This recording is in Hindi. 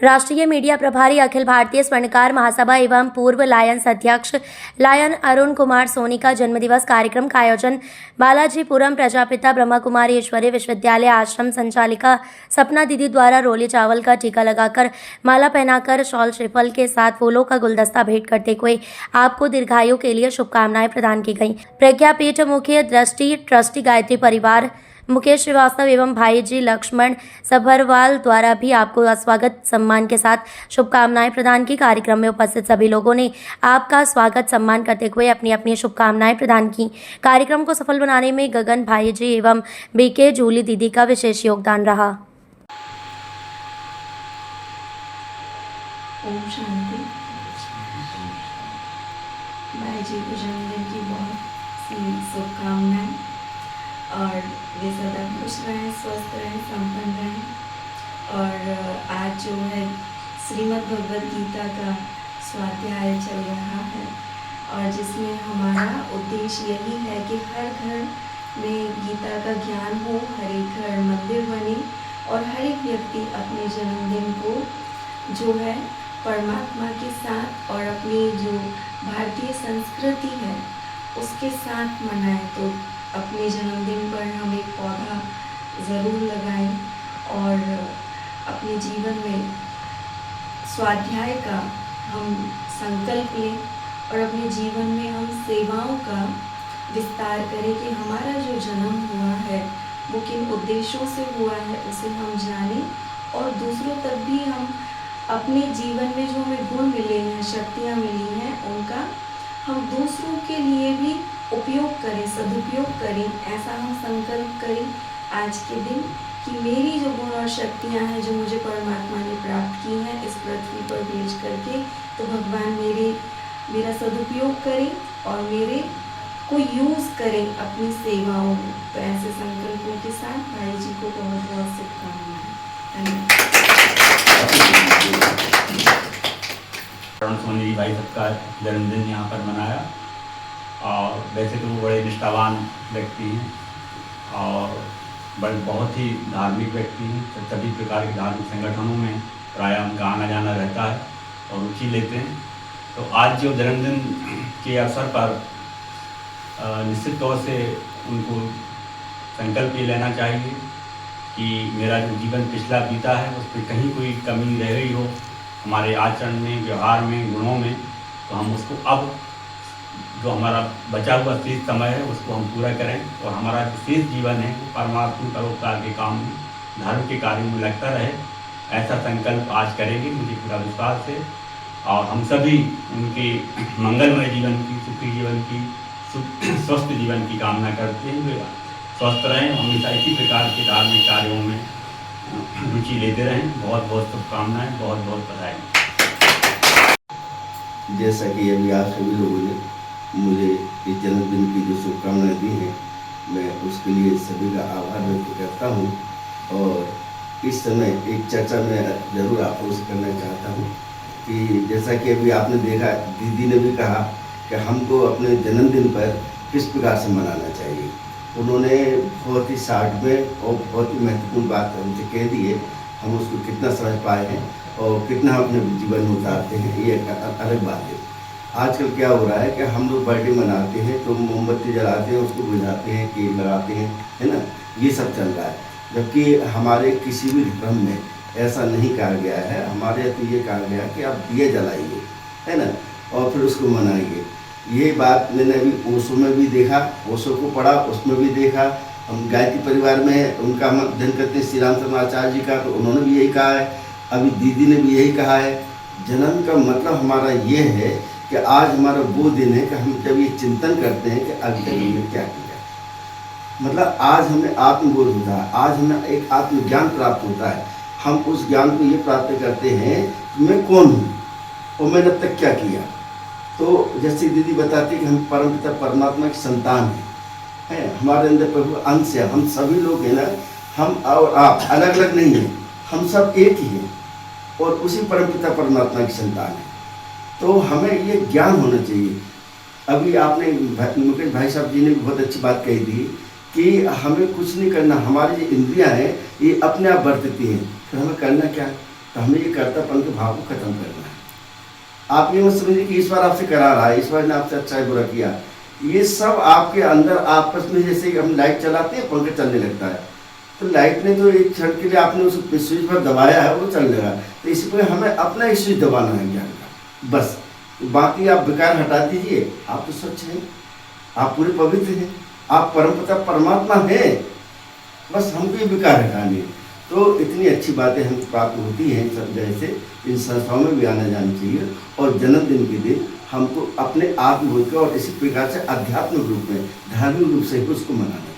राष्ट्रीय मीडिया प्रभारी अखिल भारतीय स्वर्णकार महासभा एवं पूर्व लायंस अध्यक्ष लायन अरुण कुमार सोनी का जन्मदिवस कार्यक्रम का आयोजन बालाजीपुरम प्रजापिता ब्रह्मा कुमारी ईश्वरीय विश्वविद्यालय आश्रम संचालिका सपना दीदी द्वारा रोली चावल का टीका लगाकर माला पहनाकर शॉल श्रीफल के साथ फूलों का गुलदस्ता भेंट करते हुए आपको दीर्घायु के लिए शुभकामनाएं प्रदान की गई। प्रज्ञापीठ मुख्य दृष्टि ट्रस्टी गायत्री परिवार मुकेश श्रीवास्तव एवं भाई जी लक्ष्मण सभरवाल द्वारा भी आपको स्वागत सम्मान के साथ शुभकामनाएं प्रदान की। कार्यक्रम में उपस्थित सभी लोगों ने आपका स्वागत सम्मान करते हुए अपनी अपनी शुभकामनाएं प्रदान की। कार्यक्रम को सफल बनाने में गगन भाई जी एवं बीके जूली दीदी का विशेष योगदान रहा। ओम शांति। भाई जी के जन्मदिन की बहुत सी शुभकामनाएं और वे सदा खुश रहें, स्वस्थ रहें, संपन्न रहें। और आज जो है श्रीमद् भगवद गीता का स्वाध्याय चल रहा है और जिसमें हमारा उद्देश्य यही है कि हर घर में गीता का ज्ञान हो, हर एक घर मंदिर बने और हर एक व्यक्ति अपने जन्मदिन को जो है परमात्मा के साथ और अपनी जो भारतीय संस्कृति है उसके साथ मनाएं। तो अपने जन्मदिन पर हम एक पौधा ज़रूर लगाएं और अपने जीवन में स्वाध्याय का हम संकल्प लें और अपने जीवन में हम सेवाओं का विस्तार करें कि हमारा जो जन्म हुआ है वो किन उद्देश्यों से हुआ है उसे हम जानें और दूसरों तक भी हम अपने जीवन में जो हमें गुण मिले हैं, शक्तियाँ मिली हैं, उनका हम दूसरों के लिए भी उपयोग करें, सदुपयोग करें। ऐसा हम संकल्प करें आज के दिन कि मेरी जो गुण और शक्तियाँ हैं जो मुझे परमात्मा ने प्राप्त की हैं इस पृथ्वी पर भेज करके, तो भगवान मेरा सदुपयोग करें और मेरे को यूज़ करें अपनी सेवाओं में। तो ऐसे संकल्पों के साथ भाई जी को बहुत बहुत शुभकामनाएं। अरुण सोनी जी भाई सबका जन्मदिन यहाँ पर मनाया और वैसे तो वो बड़े निष्ठावान व्यक्ति हैं और बहुत ही धार्मिक व्यक्ति हैं। सभी प्रकार के धार्मिक संगठनों में प्रायः उनका आना जाना रहता है और रुचि लेते हैं। तो आज जो जन्मदिन के अवसर पर निश्चित तौर से उनको संकल्प ये लेना चाहिए कि मेरा जो जीवन पिछला बीता है उस पर कहीं कोई कमी रह गई हो हमारे आचरण में, व्यवहार में, गुणों में, तो हम उसको अब जो हमारा बचा हुआ शेष समय है उसको हम पूरा करें और हमारा जो शेष जीवन है वो परमात्मा परोपकार के काम में, धर्म के कार्यों में लगता रहे। ऐसा संकल्प आज करेंगे, मुझे पूरा विश्वास है। और हम सभी उनके मंगलमय जीवन की, सुखी जीवन की, स्वस्थ जीवन की कामना करते हैं। वे स्वस्थ रहें, हमेशा इसी प्रकार के धार्मिक कार्यों में रुचि लेते रहें। बहुत बहुत शुभकामनाएं, बहुत बहुत बधाई। जैसा कि अभी आप सभी लोगों ने मुझे इस जन्मदिन की जो शुभकामनाएं दी हैं, मैं उसके लिए सभी का आभार व्यक्त करता हूं। और इस समय एक चर्चा मैं ज़रूर आपको से करना चाहता हूं कि जैसा कि अभी आपने देखा, दीदी ने भी कहा कि हमको अपने जन्मदिन पर किस प्रकार से मनाना चाहिए। उन्होंने बहुत ही शार्ट में और बहुत ही महत्वपूर्ण बात हमसे कह दी है। हम उसको कितना समझ पाए हैं और कितना हम अपने जीवन में उतारते हैं ये एक अलग बात है। आजकल क्या हो रहा है कि हम लोग बर्थडे मनाते हैं तो मोमबत्ती जलाते हैं, उसको बुझाते हैं, केक लगाते हैं, है ना, ये सब चल रहा है। जबकि हमारे किसी भी धर्म में ऐसा नहीं कहा गया है। हमारे तो ये कहा गया कि आप दिए जलाइए, है ना, और फिर उसको मनाइए। ये बात मैंने अभी ओशो में भी देखा, ओशो को पढ़ा, उसमें भी देखा। हम गायत्री परिवार में उनका हम अध्ययन करते हैं श्री रामचंद्र आचार्य जी का, तो उन्होंने भी यही कहा है। अभी दीदी ने भी यही कहा है। जन्म का मतलब हमारा ये है कि आज हमारा वो दिन है कि हम जब ये चिंतन करते हैं कि अभी तक हमने क्या किया। मतलब आज हमें आत्मबोध होता है, आज हमें एक आत्मज्ञान प्राप्त होता है। हम उस ज्ञान को ये प्राप्त करते हैं कि मैं कौन हूँ और मैंने अब तक क्या किया। तो जैसे दीदी बताती कि हम परमपिता परमात्मा की संतान हैं, हमारे अंदर प्रभु अंश है। हम सभी लोग हैं ना, हम और आप अलग अलग नहीं हैं, हम सब एक ही हैं और उसी परमपिता परमात्मा की संतान है। तो हमें ये ज्ञान होना चाहिए। अभी आपने मुकेश भाई साहब जी ने भी बहुत अच्छी बात कही थी कि हमें कुछ नहीं करना, हमारी जो इंद्रियां हैं ये अपने आप बरतती हैं। फिर हमें करना क्या? तो हमें ये कर्तापन के भाव को खत्म करना है। आप ये मत समझिए कि ईश्वर आपसे करा रहा है, ईश्वर ने आपसे अच्छा बुरा किया। ये सब आपके अंदर आपस में, जैसे हम लाइट चलाते हैं पंखा चलने लगता है, तो लाइट ने तो एक क्षण के लिए आपने उस स्विच पर दबाया है, वो चलने लगा। तो इसी पर हमें अपना एक स्विच दबाना है ज्ञान का, बस। बाकी आप विकार हटा दीजिए, आप तो स्वच्छ हैं, आप पूरे पवित्र हैं, आप परमपिता परमात्मा हैं। बस हमको ये विकार हटानी है। तो इतनी अच्छी बातें हमको प्राप्त होती हैं सब जगह से। इन संस्थाओं में भी आना जाना चाहिए और जन्मदिन के दिन हमको अपने आत्मबोध का और इसी प्रकार से आध्यात्मिक रूप में, धार्मिक रूप से ही उसको मनाना